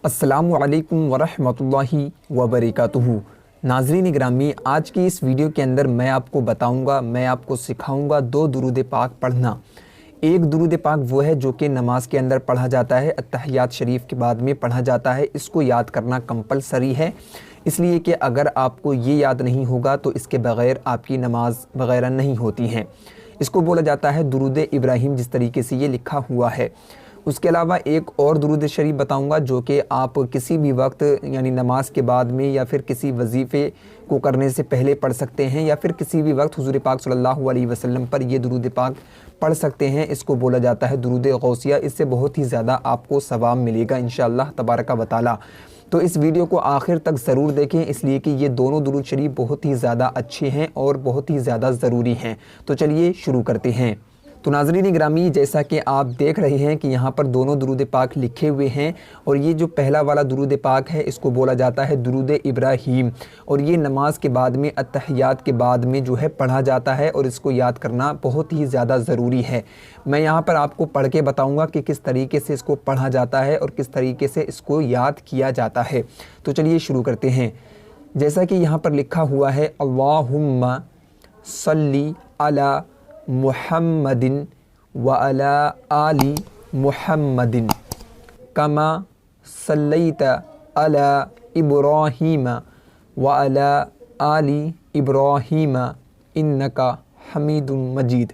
السلام علیکم ورحمۃ اللہ وبرکاتہ۔ ناظرین گرامی، آج کی اس ویڈیو کے اندر میں آپ کو بتاؤں گا، میں آپ کو سکھاؤں گا دو درود پاک پڑھنا۔ ایک درود پاک وہ ہے جو کہ نماز کے اندر پڑھا جاتا ہے، اتحیات شریف کے بعد میں پڑھا جاتا ہے۔ اس کو یاد کرنا کمپلسری ہے، اس لیے کہ اگر آپ کو یہ یاد نہیں ہوگا تو اس کے بغیر آپ کی نماز وغیرہ نہیں ہوتی ہیں۔ اس کو بولا جاتا ہے درود ابراہیم، جس طریقے سے یہ لکھا ہوا ہے۔ اس کے علاوہ ایک اور درود شریف بتاؤں گا جو کہ آپ کسی بھی وقت یعنی نماز کے بعد میں یا پھر کسی وظیفے کو کرنے سے پہلے پڑھ سکتے ہیں، یا پھر کسی بھی وقت حضور پاک صلی اللہ علیہ وسلم پر یہ درود پاک پڑھ سکتے ہیں۔ اس کو بولا جاتا ہے درود غوثیہ۔ اس سے بہت ہی زیادہ آپ کو ثواب ملے گا انشاءاللہ تبارک و تعالی۔ تو اس ویڈیو کو آخر تک ضرور دیکھیں، اس لیے کہ یہ دونوں درود شریف بہت ہی زیادہ اچھے ہیں اور بہت ہی زیادہ ضروری ہیں۔ تو چلیے شروع کرتے ہیں۔ تو ناظرین گرامی، جیسا کہ آپ دیکھ رہے ہیں کہ یہاں پر دونوں درود پاک لکھے ہوئے ہیں، اور یہ جو پہلا والا درود پاک ہے اس کو بولا جاتا ہے درود ابراہیم، اور یہ نماز کے بعد میں اتحیات کے بعد میں جو ہے پڑھا جاتا ہے، اور اس کو یاد کرنا بہت ہی زیادہ ضروری ہے۔ میں یہاں پر آپ کو پڑھ کے بتاؤں گا کہ کس طریقے سے اس کو پڑھا جاتا ہے اور کس طریقے سے اس کو یاد کیا جاتا ہے۔ تو چلیے شروع کرتے ہیں۔ جیسا کہ یہاں پر لکھا ہوا ہے اللہم صلی علی محمد وعلی آل محمد کما صلیت علی ابراہیم وعلی آل ابراہیم انک حمید مجید۔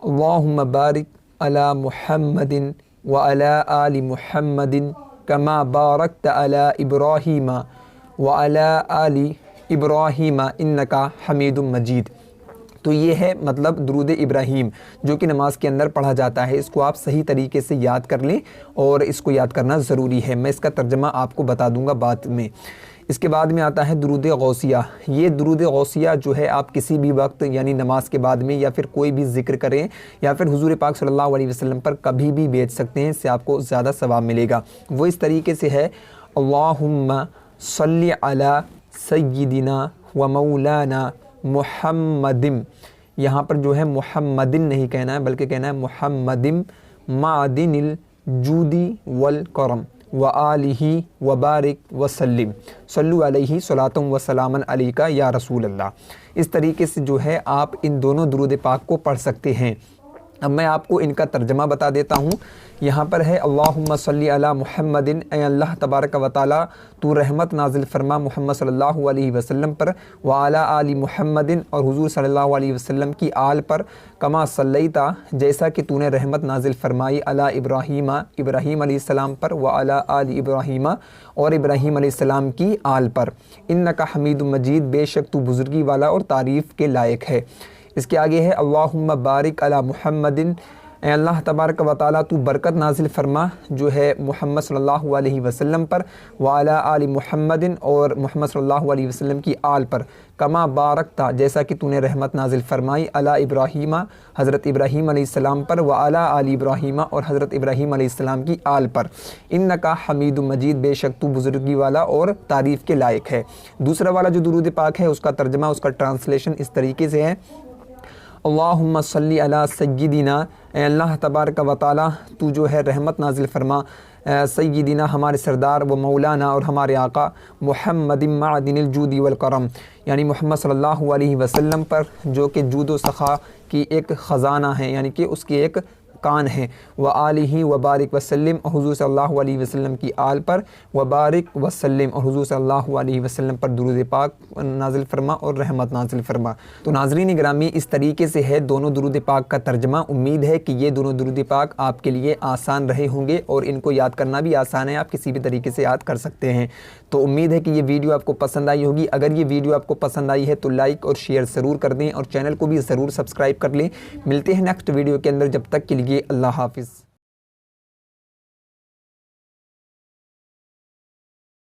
اللہم بارک علی محمد وعلی آل محمد کما بارکت علی ابراہیم وعلی آل ابراہیم انک حمید مجید۔ تو یہ ہے مطلب درود ابراہیم جو کہ نماز کے اندر پڑھا جاتا ہے۔ اس کو آپ صحیح طریقے سے یاد کر لیں، اور اس کو یاد کرنا ضروری ہے۔ میں اس کا ترجمہ آپ کو بتا دوں گا بعد میں۔ اس کے بعد میں آتا ہے درود غوثیہ۔ یہ درود غوثیہ جو ہے آپ کسی بھی وقت یعنی نماز کے بعد میں یا پھر کوئی بھی ذکر کریں یا پھر حضور پاک صلی اللہ علیہ وسلم پر کبھی بھی بھیج سکتے ہیں، اس سے آپ کو زیادہ ثواب ملے گا۔ وہ اس طریقے سے ہے اللہم صلی علی سیدنا و مولانا محمد۔ یہاں پر جو ہے محمدن نہیں کہنا ہے بلکہ کہنا ہے محمدن معدن الجودی والکرم وآلہ وبارک وسلم صلو علیہ صلاۃ وسلام علیک یا رسول اللہ۔ اس طریقے سے جو ہے آپ ان دونوں درود پاک کو پڑھ سکتے ہیں۔ اب میں آپ کو ان کا ترجمہ بتا دیتا ہوں۔ یہاں پر ہے اللہم صلی علی محمد، اے اللہ تبارک و تعالی تو رحمت نازل فرما محمد صلی اللہ علیہ وسلم پر، وعلی آل محمد اور حضور صلی اللہ علیہ وسلم کی آل پر، کما صلیتا جیسا کہ تو نے رحمت نازل فرمائی علی ابراہیم ابراہیم علیہ السلام پر، وعلی آل ابراہیم اور ابراہیم علیہ السلام کی آل پر، انک حمید مجید بے شک تو بزرگی والا اور تعریف کے لائق ہے۔ اس کے آگے ہے اللہم بارک علی محمد، اے اللہ تبارک و تعالیٰ تو برکت نازل فرما جو ہے محمد صلی اللہ علیہ وسلم پر، وعلی آل محمد اور محمد صلی اللہ علیہ وسلم کی آل پر، کما بارکتا جیسا کہ تو نے رحمت نازل فرمائی علی ابراہیم حضرت ابراہیم علیہ السلام پر، وعلی آل ابراہیم اور حضرت ابراہیم علیہ السلام کی آل پر، انک حمید مجید بے شک تو بزرگی والا اور تعریف کے لائق ہے۔ دوسرا والا جو درود پاک ہے اس کا ترجمہ، اس کا ٹرانسلیشن اس طریقے سے ہے اللہم صلی علی سیدنا، اے اللہ تبارک و تعالی تو جو ہے رحمت نازل فرما سیدنا ہمارے سردار و مولانا اور ہمارے آقا محمد معدن الجود والکرم، یعنی محمد صلی اللہ علیہ وسلم پر جو کہ جود و سخا کی ایک خزانہ ہے، یعنی کہ اس کی ایک کان ہے، وآلہ وبارک وسلم اور حضور صلی اللہ علیہ وسلم کی آل پر، وبارک وسلم اور حضور صلی اللہ علیہ وسلم پر درود پاک نازل فرما اور رحمت نازل فرما۔ تو ناظرین گرامی، اس طریقے سے ہے دونوں درود پاک کا ترجمہ۔ امید ہے کہ یہ دونوں درود پاک آپ کے لیے آسان رہے ہوں گے، اور ان کو یاد کرنا بھی آسان ہے، آپ کسی بھی طریقے سے یاد کر سکتے ہیں۔ تو امید ہے کہ یہ ویڈیو آپ کو پسند آئی ہوگی۔ اگر یہ ویڈیو آپ کو پسند آئی ہے تو لائک اور شیئر ضرور کر دیں، اور چینل کو بھی ضرور سبسکرائب کر لیں۔ ملتے ہیں نیکسٹ ویڈیو کے اندر، جب تک کے لیے اللہ حافظ۔